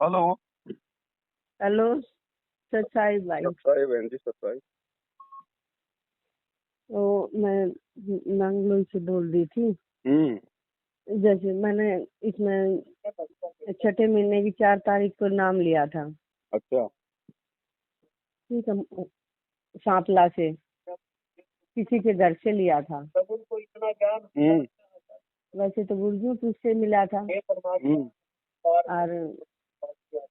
Hello. Hello. सच्चाई भाई। सत्ताई बहन जी, सत्ताई। वो मैं मंगलू से बोल रही थी। हम्म। जैसे मैंने इसमें छठे महीने की 4 तारीख को नाम लिया था। अच्छा। ठीक है। सांपला से किसी के घर से लिया था। वैसे तो गुरजू तुझसे मिला था और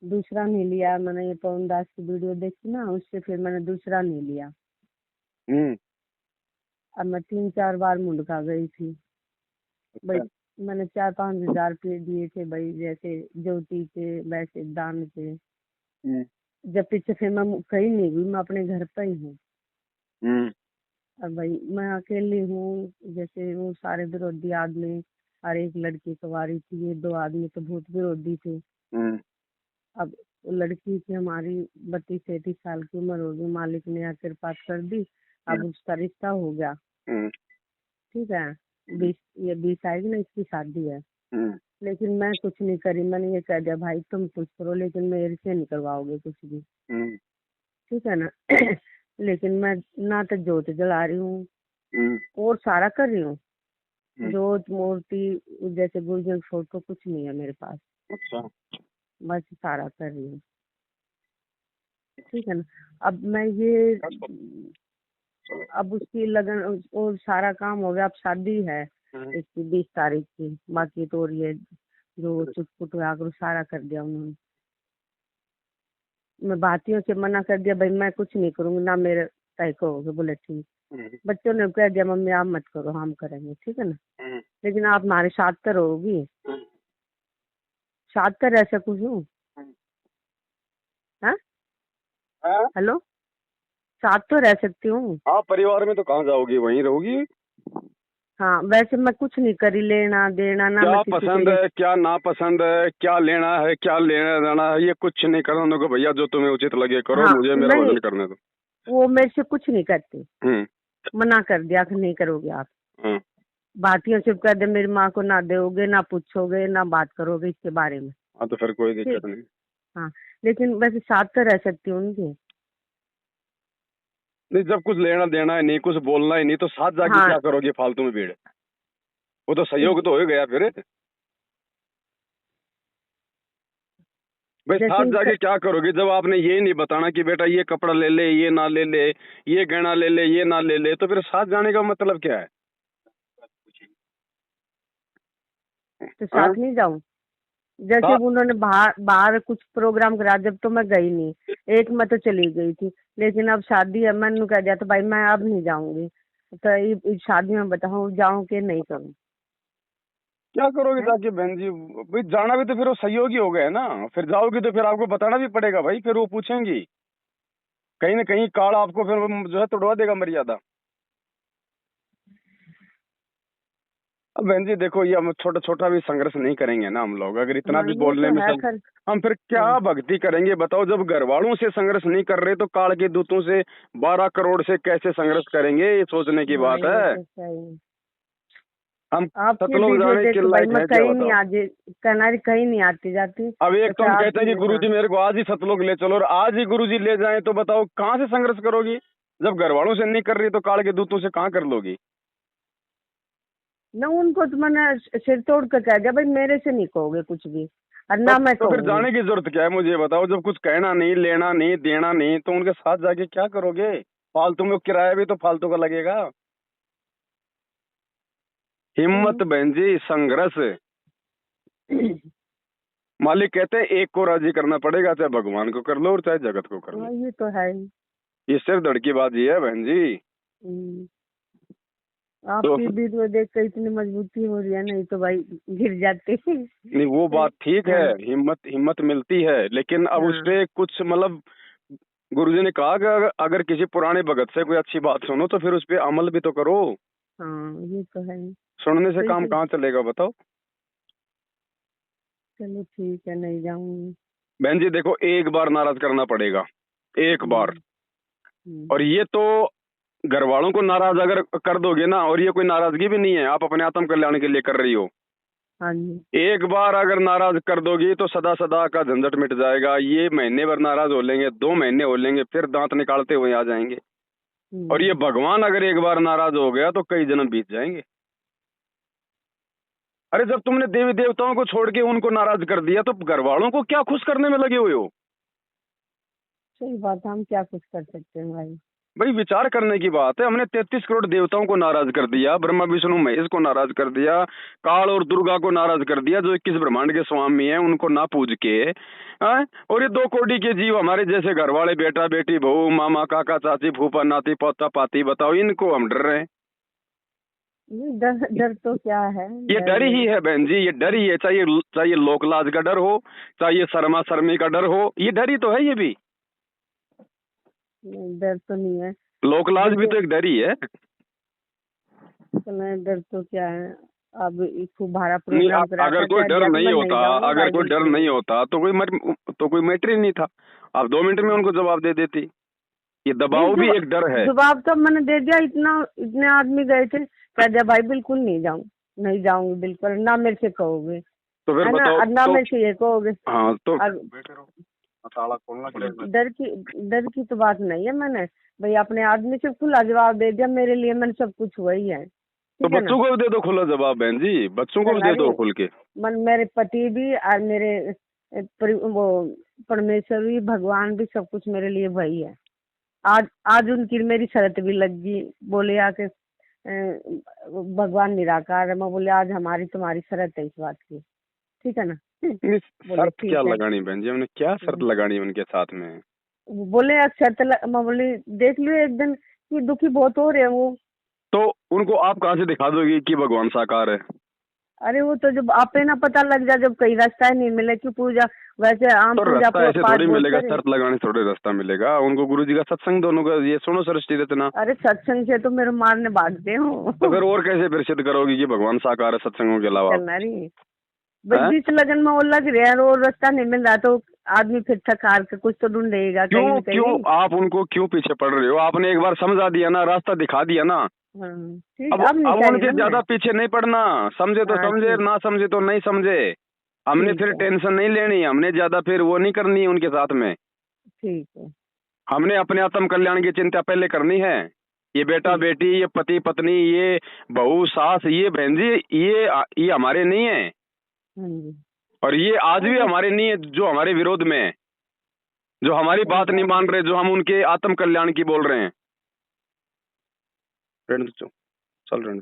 दूसरा नहीं लिया। मैंने ये पवन दास की वीडियो देखी ना, उससे फिर मैंने दूसरा नहीं लिया। हम्म। अब मैं 3-4 बार मुंडका गई थी भाई। अच्छा। मैंने 4-5 हजार रुपये दिए थे भाई, जैसे ज्योति के वैसे दान के। हम्म। जब पीछे फिर मैं कहीं नहीं हुई, मैं अपने घर पर ही हूँ। हम्म। अब भाई मैं अकेली हूँ। जैसे वो सारे विरोधी आदमी और एक लड़की कुंवारी थी, ये 2 आदमी तो बहुत विरोधी थे। हम्म। अब वो लड़की की हमारी 32-33 साल की उम्र होगी, मालिक ने आकर बात कर दी। अब उसका रिश्ता हो गया। हम्म। ठीक है। 20 आएगी ना, इसकी शादी है। हम्म। लेकिन मैं कुछ नहीं करी। मैंने ये कह दिया भाई तुम कुछ करो, लेकिन मेरे से नहीं करवाओगे कुछ भी। हम्म। ठीक है ना। लेकिन मैं ना तो जोत जला रही हूँ हम्म। और सारा कर रही हूँ। हम्म। जोत मूर्ति जैसे गुरुजन फोटो कुछ नहीं है मेरे पास। अच्छा। बस सारा कर रही हूँ। ठीक है ना। अब मैं ये अब उसकी लगन और सारा काम हो गया। अब शादी है इसकी 20 तारीख की। बाकी तो और ये जो चुटपुट आकर सारा कर दिया उन्होंने। मैं भातियों से मना कर दिया भाई, मैं कुछ नहीं करूंगी ना, मेरे तय कहोगे। बोले ठीक। बच्चों ने कह दिया मम्मी आप मत करो, हम करेंगे। ठीक है ना। लेकिन आप हमारे साथ तो रहोगी, साथ तो रह सकूँ हूँ। हाँ? हाँ। हेलो। साथ तो रह सकती हूँ। हाँ, परिवार में तो कहाँ जाओगी, वहीं रहोगी। हाँ, वैसे मैं कुछ नहीं करी, लेना देना ना मैं क्या किसी के पसंद लिए। है, क्या नापसंद है, क्या लेना है, क्या लेना देना है, ये कुछ नहीं करना। उनको भैया जो तुम्हें उचित लगे करो, हाँ मुझे मेरा नहीं, भजन करने दो। वो मेरे से कुछ नहीं करती। हम्म। मना कर दिया कि नहीं करोगे आप। हाँ। भातियों से कह दे मेरी माँ को ना दोगे, ना पूछोगे, ना बात करोगे इसके बारे में। हाँ, तो फिर कोई ठीक। दिक्कत नहीं। हाँ। लेकिन वैसे साथ तो रह सकती हूँ उनके। नहीं, जब कुछ लेना देना है नहीं, कुछ बोलना ही नहीं, तो साथ जाके हाँ। क्या करोगे फालतू में भीड़। वो तो सहयोग तो हो गया फिर। भाई जैसे साथ जाके क्या करोगे जब आपने ये नहीं बताना कि बेटा ये कपड़ा ले ले, ये ना ले ले, ये गहना ले ले, ये ना ले ले, तो फिर साथ जाने का मतलब क्या है। तो हाँ? साथ नहीं जाऊं। जैसे साथ। वो उन्होंने बाहर बाहर कुछ प्रोग्राम करा, जब तो मैं गई नहीं। एक मैं तो चली गई थी। लेकिन अब शादी है, मैंने कह दिया तो भाई मैं अब नहीं जाऊंगी। तो इस शादी में बताऊं जाऊं कि नहीं करूं। क्या करोगे है? जाके बहन जी। भाई जाना भी तो फिर वो सहयोगी हो गए ना। फिर जाओगे तो फिर आपको बताना भी पड़ेगा भाई, फिर वो पूछेंगी। कहीं ना कहीं कार्ड आपको फिर जो है तोड़वा देगा मर्यादा। अब बहन जी देखो, ये हम छोटा छोटा भी संघर्ष नहीं करेंगे ना हम लोग, अगर इतना हाँ भी ये बोलने तो में है सब। खर। हम फिर क्या हाँ। भक्ति करेंगे बताओ, जब घर वालों से संघर्ष नहीं कर रहे तो काल के दूतों से 12 करोड़ से कैसे संघर्ष करेंगे, ये सोचने की हाँ बात ये है। तो सही। हम आपकी सतलोक वीडियो जाने देख के के भाई लायक मैं है क्या कहीं नहीं बताओ। आती। कनारी कहीं नहीं आती जाती। अब एक तो जैसे हम कहते हैं कि आपकी। हाँ। गुरुजी मेरे को आज ही सतलोक ले चलो, और आज ही गुरुजी ले जाएं, तो बताओ कहाँ से संघर्ष करोगी। जब घर वालों से नहीं कर रही तो काल के दूतों से कहाँ कर लोगी। न उनको तो मैंने सिर तोड़ कर कह दिया भाई मेरे से नहीं कहोगे कुछ भी, और ना मैं तो फिर कहूंगी। जाने की जरूरत क्या है मुझे बताओ, जब कुछ कहना नहीं, लेना नहीं, देना नहीं, तो उनके साथ जाके क्या करोगे। फालतू में किराया भी तो फालतू का लगेगा। हिम्मत बहन जी, संघर्ष। मालिक कहते हैं एक को राजी करना पड़ेगा, चाहे भगवान को कर लो और चाहे जगत को कर लो। हाँ ये तो है ही। ये सिर्फ धड़की बाजी है बहन जी। हम्म। तो आपकी वीडियो देख कर इतनी मजबूती हो रही है, नहीं तो भाई गिर जाते। नहीं, वो बात ठीक है, हाँ। हिम्मत हिम्मत मिलती है, लेकिन अब उस हाँ। पे कुछ मतलब गुरुजी ने कहा कि अगर किसी पुराने भगत से कोई अच्छी बात सुनो तो फिर उस पे अमल भी तो करो। हाँ ये तो है ही। सुनने से तो काम इसे कहाँ चलेगा बताओ। चलो ठीक है, नहीं जाऊंगी। बहन जी देखो, एक बार नाराज करना पड़ेगा, एक बार। हम्म। हम्म। और ये तो घर वालों को नाराज अगर कर दोगे ना, और ये कोई नाराजगी भी नहीं है, आप अपने आत्म कल्याण के लिए कर रही हो। हाँ जी। एक बार अगर नाराज कर दोगी तो सदा सदा का झंझट मिट जाएगा। ये महीने भर नाराज हो लेंगे, 2 महीने हो लेंगे, फिर दांत निकालते हुए आ जाएंगे। और ये भगवान अगर एक बार नाराज हो गया तो कई जन्म बीत जाएंगे। अरे जब तुमने देवी देवताओं को छोड़ के उनको नाराज कर दिया तो घर वालों को क्या खुश करने में लगे हुए हो? सही बात है, हम क्या कुछ कर सकते हैं भाई। भाई विचार करने की बात है। हमने 33 करोड़ देवताओं को नाराज कर दिया, ब्रह्मा विष्णु महेश को नाराज कर दिया, काल और दुर्गा को नाराज कर दिया, जो 21 ब्रह्मांड के स्वामी हैं उनको ना पूज के। और ये 2 कोटि के जीव हमारे जैसे घर वाले, बेटा बेटी, बहू, मामा, काका, चाची, फूफा, नाती, पोता, पाती, बताओ इनको हम डर रहे हैं। डर डर तो क्या है, ये डर ही है बहन जी, ये डर ही है। चाहिए लोकलाज का डर हो, चाहिए शर्मा शर्मी का डर हो, ये डर ही तो है। ये भी डर तो नहीं है, लोकलाज भी तो एक डर ही है। डर तो क्या है। अब फुब्बारा नहीं, प्रोग्राम करा अगर था, कोई क्या डर जग नहीं में होता, जाऊंगा अगर भाई, कोई डर बिल्कुल नहीं होता तो कोई मैटर ही नहीं था। आप 2 मिनट में उनको जवाब दे देती। ये दबाव भी एक डर है। जवाब तो मैंने दे दिया। इतने आदमी गए थे, कह दिया भाई बिल्कुल नहीं जाऊंगी बिल्कुल, ना मेरे से कहोगे, तो फिर है ना, बताओ और ना तो, मेरे से ये कहोगे। हाँ तो डर की तो बात नहीं है। मैंने भाई अपने आदमी से खुला जवाब दे दिया, मेरे लिए मैंने सब कुछ वही है, तो ठीक है ना। बच्चों को भी दे दो खुला जवाब बहन जी, बच्चों को भी दे दो खुल के। मेरे पति भी और मेरे वो परमेश्वर भी, भगवान भी, सब कुछ मेरे लिए वही है। आज उनकी मेरी शर्त भी लग गई, बोले आके भगवान निराकार है। मैं बोले आज हमारी तुम्हारी शर्त है इस बात की, ठीक है ना। शर्त क्या लगानी बहन जी, हमने क्या शर्त लगानी उनके साथ में? बोले मैं बोली देख लियो एक दिन कि दुखी बहुत हो रहे हैं वो। तो उनको आप कहाँ से दिखा दोगे कि भगवान साकार है? अरे वो तो जब आप ना पता लग जाए, जब कहीं रास्ता ही नहीं मिले कि पूजा, वैसे आम तो पूजा रास्ता ऐसे थोड़ी मिलेगा, बोलते शर्त लगाने थोड़े रास्ता मिलेगा। उनको गुरु जी का सत्संग दोनों का ये सुनो सृष्टि रचना। अरे सत्संग से तो मेरे मारने भागते हो। तो फिर और कैसे फिर सिद्ध करोगी कि भगवान साकार है सत्संगों के अलावा? चलना रही बीच लगन में वो लग रहे हैं, और रास्ता नहीं मिल रहा तो आदमी फिर थक हार के कुछ तो ढूंढेगा कहीं न कहीं। क्यों आप उनको क्यों पीछे पड़ रहे हो? आपने एक बार समझा दिया ना, रास्ता दिखा दिया ना। ठीक, अब उनके ज्यादा पीछे नहीं पड़ना। समझे तो समझे, ना समझे तो नहीं समझे। हमने फिर टेंशन नहीं लेनी, हमने ज्यादा फिर वो नहीं करनी उनके साथ में। ठीक है, हमने अपने आत्म कल्याण की चिंता पहले करनी है। ये बेटा बेटी, ये पति पत्नी, ये बहू सास, ये बहन जी, ये हमारे नहीं है। और ये आज भी हमारे नहीं है जो हमारे विरोध में है, जो हमारी बात नहीं मान रहे, जो हम उनके आत्म कल्याण की बोल रहे हैं। चल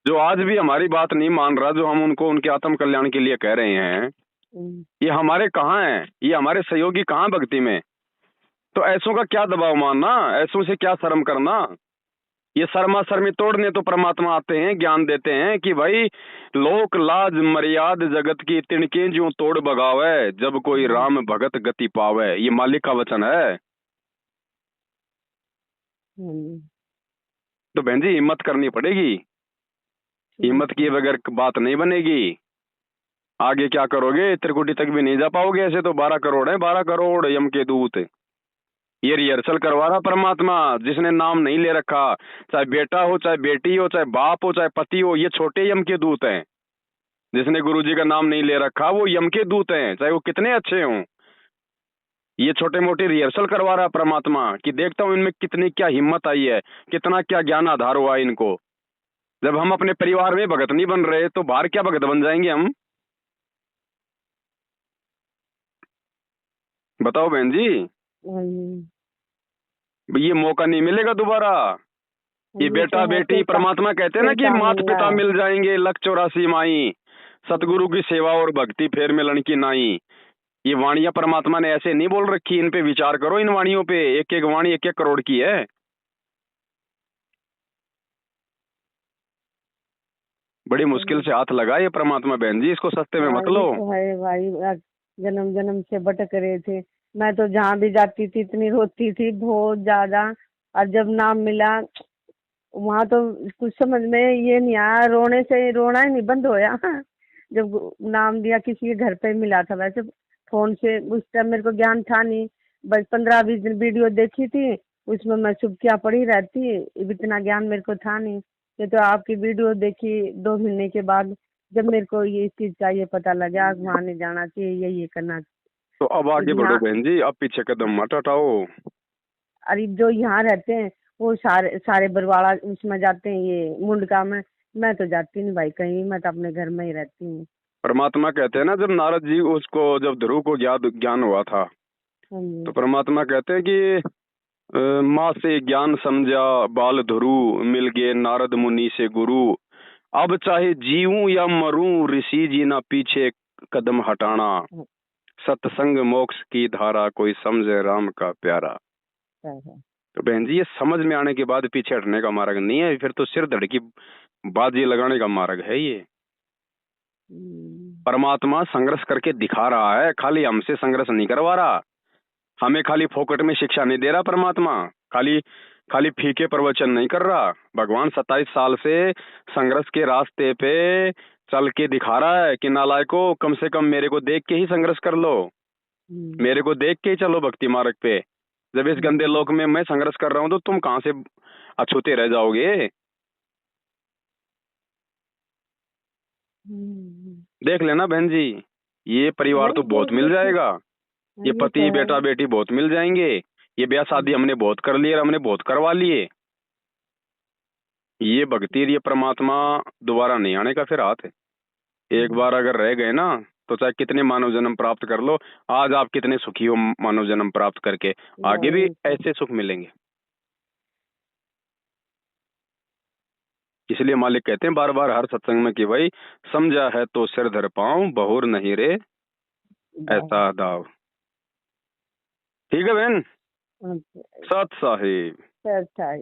जो आज भी हमारी बात नहीं मान रहा, जो हम उनको उनके आत्म कल्याण के लिए कह रहे हैं, ये हमारे कहाँ हैं? ये हमारे सहयोगी कहाँ भक्ति में? तो ऐसों का क्या दबाव मानना, ऐसों से क्या शर्म करना? ये शर्मा शर्मी तोड़ने तो परमात्मा आते हैं, ज्ञान देते हैं कि भाई लोक लाज मर्याद जगत की तिनके जो तोड़ बगावे, जब कोई राम भगत गति पावे। ये मालिक का वचन है। तो बहन जी हिम्मत करनी पड़ेगी, हिम्मत किए बगैर बात नहीं बनेगी। आगे क्या करोगे? त्रिकुटी तक भी नहीं जा पाओगे। ऐसे तो 12 करोड़ है, 12 करोड़ यम के दूत। ये रिहर्सल करवा रहा परमात्मा, जिसने नाम नहीं ले रखा, चाहे बेटा हो, चाहे बेटी हो, चाहे बाप हो, चाहे पति हो, ये छोटे यम के दूत हैं। जिसने गुरुजी का नाम नहीं ले रखा वो यम के दूत हैं, चाहे वो कितने अच्छे हों। ये छोटे मोटे रिहर्सल करवा रहा परमात्मा कि देखता हूं इनमें कितनी क्या हिम्मत आई है, कितना क्या ज्ञान आधार हुआ है इनको। जब हम अपने परिवार में भगत नहीं बन रहे तो बाहर क्या भगत बन जाएंगे हम? बताओ बहन जी। ये मौका नहीं मिलेगा दोबारा। ये बेटा बेटी, परमात्मा कहते हैं ना कि माता पिता मिल जाएंगे, लख 84 माई, सतगुरु की सेवा और भक्ति फेर मिलन की नाई। ये वाणियां परमात्मा ने ऐसे नहीं बोल रखी। इन पे विचार करो, इन वाणियों पे। एक एक वाणी 1-1 करोड़ की है। बड़ी मुश्किल से हाथ लगा ये परमात्मा बहन जी, इसको सस्ते में मत लो। है भाई, जन्म जन्म से भटक रहे थे। मैं तो जहाँ भी जाती थी इतनी रोती थी, बहुत ज्यादा। और जब नाम मिला वहाँ तो कुछ समझ में ये नहीं आया, रोने से रोना ही नहीं बंद होया। जब नाम दिया किसी के घर पे मिला था, वैसे फोन से उस टाइम मेरे को ज्ञान था नहीं, बस 15-20 दिन वीडियो देखी थी, उसमें मैं चुपकिया पड़ी रहती, इतना ज्ञान मेरे को था नहीं ये तो आपकी वीडियो देखी 2 महीने के बाद, जब मेरे को ये इस चीज का ये पता लगा कि वहाँ नहीं जाना चाहिए, ये करना तो अब आगे चाहिए। बढ़ो यहाँ बहन जी, अब पीछे कदम मत हटाओ। अरे जो यहाँ रहते हैं वो सारे सारे बरवाड़ा उसमें जाते हैं, ये मुंडका में। मैं तो जाती नहीं भाई कहीं, मैं तो अपने घर में ही रहती हूँ। परमात्मा कहते हैं ना, जब नारद जी उसको, जब ध्रुव को ज्ञान हुआ था, हाँ तो जी। परमात्मा कहते हैं कि माँ से ज्ञान समझा बाल ध्रुव, मिल गए नारद मुनि से गुरु। अब चाहे जीऊं या मरूं, ऋषि जी ना पीछे कदम हटाना। हाँ, सत्संग मोक्ष की धारा, कोई समझे राम का प्यारा। हाँ। तो बहन जी, ये समझ में आने के बाद पीछे हटने का मार्ग नहीं है, फिर तो सिर धड़ की बाजी लगाने का मार्ग है ये। परमात्मा संघर्ष करके दिखा रहा है, खाली हमसे संघर्ष नहीं करवा रहा। हमें खाली फोकट में शिक्षा नहीं दे रहा परमात्मा, खाली खाली फीके प्रवचन नहीं कर रहा। भगवान 27 साल से संघर्ष के रास्ते पे चल के दिखा रहा है कि नालायको, कम से कम मेरे को देख के ही संघर्ष कर लो, मेरे को देख के ही चलो भक्ति मार्ग पे। जब इस गंदे लोक में मैं संघर्ष कर रहा हूं तो तुम कहां से अछूते रह जाओगे। देख लेना बहन जी, ये परिवार तो नहीं बहुत मिल जाएगा, ये ये तो पति है। बेटा बेटी बहुत मिल जाएंगे। ये ब्याह शादी हमने बहुत कर लिए, हमने बहुत करवा लिए। ये भक्ति, ये परमात्मा दोबारा नहीं आने का फिर हाथ है। एक बार अगर रह गए ना, तो चाहे कितने मानव जन्म प्राप्त कर लो, आज आप कितने सुखी हो मानव जन्म प्राप्त करके, आगे भी वही तो। ऐसे सुख मिलेंगे। इसलिए मालिक कहते हैं बार बार हर सत्संग में कि भाई, समझा है तो सिर धर पाऊं, बहुर नहीं रे ऐसा दाव। ठीक है बहन। अच्छा। सत साहिब। अच्छा।